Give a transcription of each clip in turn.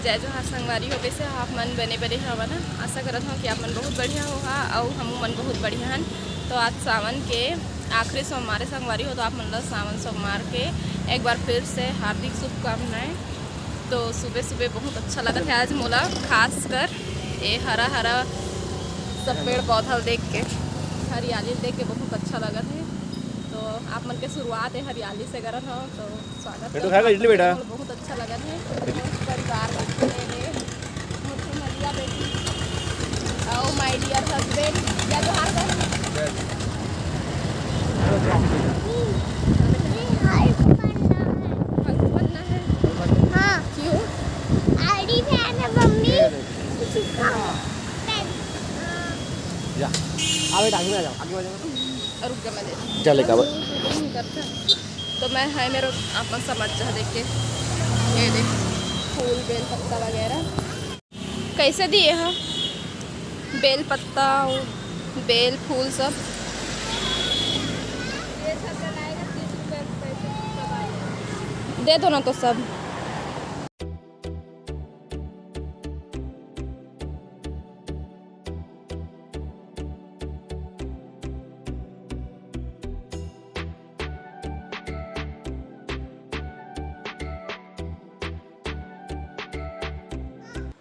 जय जोहार संगवारी हो वैसे आप मन बने बने हवा ना। आशा करत हूँ कि आप मन बहुत बढ़िया होगा और हम मन बहुत बढ़िया हन। तो आज सावन के आखिरी सोमवार संगवारी हो, तो आप मन सावन सोमवार के एक बार फिर से हार्दिक शुभकामनाएं। तो सुबह सुबह बहुत अच्छा लगा है आज मोला, खास कर ये हरा हरा सब पेड़ पौधा देख के, हरियाली देख के बहुत अच्छा लगा है। तो आप मन के शुरुआत है हरियाली से करत हो, तो स्वागत है बेटा। बहुत अच्छा लगा है परिवार मलिया बेटी और माय डियर हस्बैंड या जोहार कर बनना है। हाँ क्यों? आईडी फैन है मम्मी। जा आगे आगे आ जाओ, आगे आ जाओ। रुक जा मैं दे चल का तो मैं है मेरे अपन समझ जा देख के ये देख फूल बेल पत्ता वगैरह कैसे दिए हैं। बेल पत्ता और बेल फूल सब ये सब लाएगा 30 रुपये पैसे दे दो ना तो सब।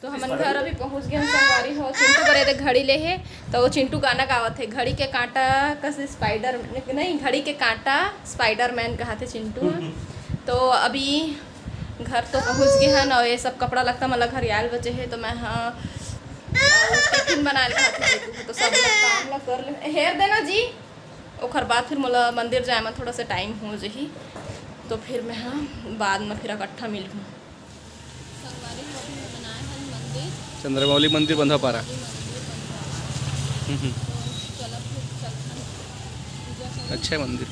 तो हम घर अभी पहुंच गए संगवारी हो। चिंटू करे थे घड़ी ले है, तो वो चिंटू गाना गावत है, घड़ी के कांटा का स्पाइडर नहीं, घड़ी के कांटा स्पाइडरमैन कहा थे चिंटू। तो अभी घर तो पहुंच गए हैं और ये सब कपड़ा लगता मतलब हरियाल बचे है। तो मैं हाँ टिफिन बना ले तो सब काम ला कर ले हेर देना जी। और बाद फिर मोला मंदिर जाए में थोड़ा सा टाइम हो जाही, तो फिर मैं हाँ बाद में फिर इकट्ठा मिलूँ। चंद्रमौली मंदिर बंधा पारा। अच्छा मंदिर।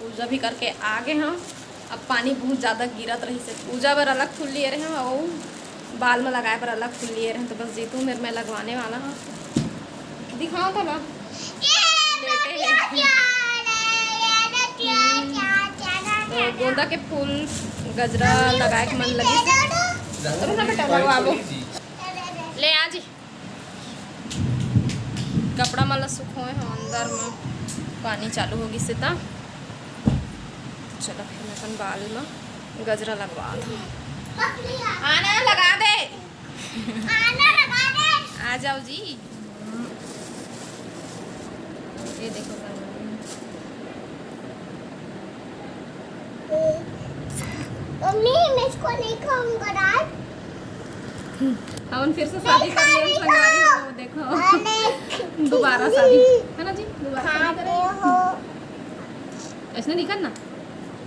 पूजा भी करके आ गए हम। अब पानी बहुत ज़्यादा गिरत रही से पूजा पर अलग फूल लिए रहे हैं और बाल में लगाए पर अलग फूल लिए रहे हैं। तो बस जीतू मेरे में लगवाने वाला है, दिखाओ तो ना लेटे हैं। तो गेंदा के फूल गजरा लगाए के मन लगी तो ना बेटा लगवा लो ले आ जी। कपड़ा मतलब सुखोए हम अंदर में पानी चालू होगी सीता। चलो फिर मैं अपन बाल में गजरा लगवा दूँ। आना लगा दे आना लगा दे आ जाओ जी। ये देखो मम्मी मैं इसको नहीं खाऊंगा रात। हम फिर से शादी कर लिए संगवारी हो, देखो दोबारा शादी है ना जी, दोबारा शादी करें। ऐसा दिखा ना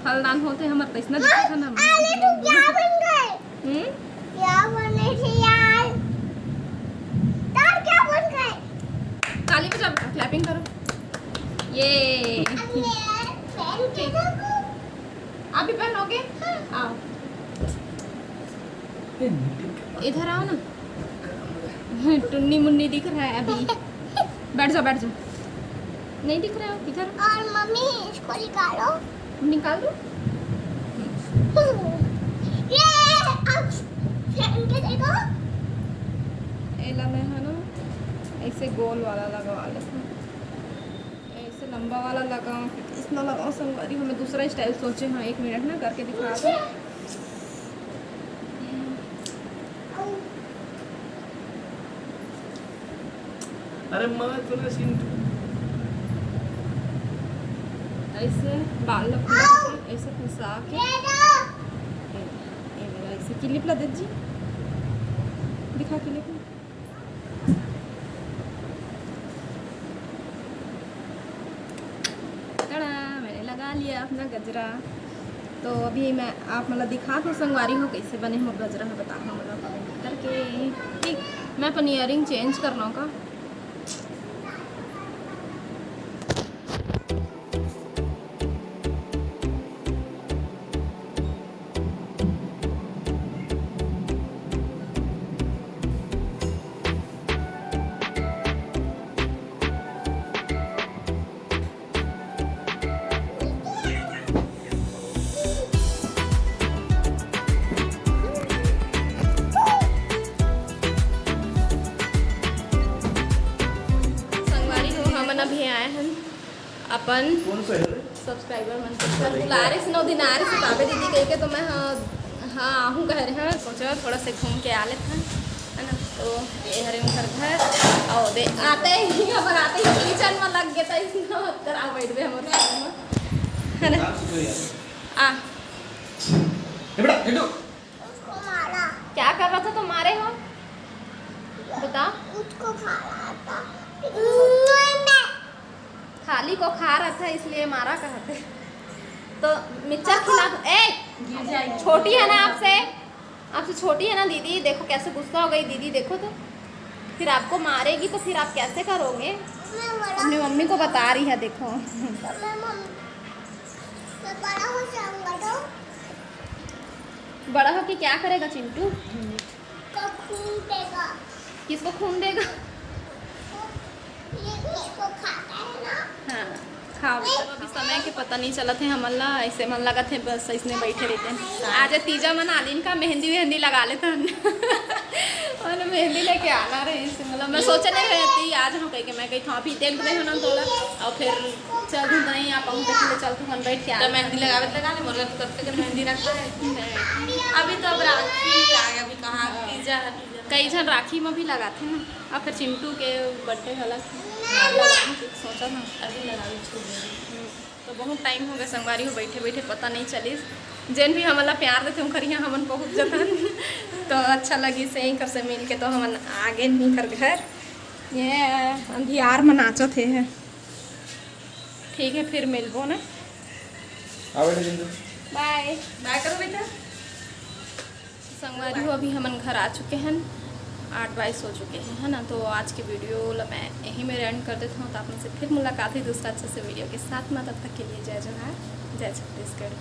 फलदान होते हमारे तो इसना दिखा ना। आले तू क्या बन गए? क्या बने थे यार? तार क्या बन गए? ताली बजा बेटा, क्लैपिंग करो। ये आप भी पहनोगे? आओ इधर आओ ना। टुन्नी मुन्नी दिख रहा है अभी। बैठ जाओ बैठ जाओ। नहीं दिख रहा है इधर। और मम्मी इसको निकालो। निकाल दो। ये अब फेंक के देखो। एला में है ना ऐसे गोल वाला लगवा लेते हैं, ऐसे लंबा वाला लगाऊं कि कितना लगाऊं संगवारी। हमें दूसरा स्टाइल सोचे। हाँ 1 मिनट ना करके दिखा दो। अरे मत बोलो चिंटू। ऐसे बाल लगा ऐसे फंसा के ऐसे क्लिप ला दीजिए, दिखा क्लिप। टड़ा, मैंने लगा लिया अपना गजरा। तो अभी मैं आप मतलब दिखा दो संगवारी हो कैसे बने हो गजरा है, बताना मतलब कमेंट करके। ठीक, मैं अपन ईयरिंग चेंज करना होगा। अभी आए हैं अपन सब्सक्राइबर मन बुलारे से 9 दिन आ रहे से ताबे दीदी कह के, तो मैं हाँ आहूँ कह रहे हैं। सोचा थोड़ा से घूम के आ लेते हैं, है ना। तो ये हरे घर घर और दे आते ही हमारे आते ही किचन में लग गया था, इसमें करा बैठ गए हमारे, है ना। आ उसको मारा, क्या कर रहा था तुम्हारे हो बता। उसको खा रहा था, खाली को खा रहा था इसलिए मारा कहते। तो मिर्चा खिला दो। ए छोटी है ना आपसे छोटी है ना दीदी। देखो कैसे गुस्सा हो गई दीदी, देखो तो फिर आपको मारेगी तो फिर आप कैसे करोगे। अपनी मम्मी को बता रही है, देखो। मैं बड़ा हो जाऊंगा तो बड़ा हो के क्या करेगा चिंटू? तो खून देगा। किसको खून देगा? ये इसको खाता है ना। हाँ खाओ। अभी समय के पता नहीं चला थे हमला, ऐसे मन लगा थे बस इसने बैठे रहते हैं। आज तीजा मना दिन का मेहंदी लगा लेते हैं और मेहंदी लेके आना रहे इसे, मतलब मैं सोचे नहीं रहती आज हम कह के मैं कही था अभी देख रहे हो ना थोड़ा, और फिर चल दूँ नहीं आप देखिए चल तू बैठ के तो मेहंदी लगा ले मुर्गा तो करते मेहंदी रखा है। अभी तो अब राखी आ गया, अभी कहाँ तीजा कई जन राखी में भी लगाते हैं, और फिर चिंटू के बर्थडे वाला सोचा था अभी लगा। तो बहुत टाइम हो गया संगवारी हो बैठे बैठे, पता नहीं चली। जैन भी हमला प्यार देते हम करिए हमन बहुत जतन तो अच्छा लगी से ही कर से मिल के। तो हम आगे नहीं कर घर ये अंधियार में नाचो थे है। ठीक है फिर मिलबो ना, बाय बाय करो बेटा। संगवारी हो अभी हमन घर आ चुके हैं, 8:22 हो चुके हैं, है ना। तो आज की वीडियो मैं यहीं में एंड कर देता हूँ। तो आप मुझसे फिर मुलाकात हुई दूसरा अच्छे से वीडियो के साथ में, तब तक के लिए जय जोहार, जय छत्तीसगढ़।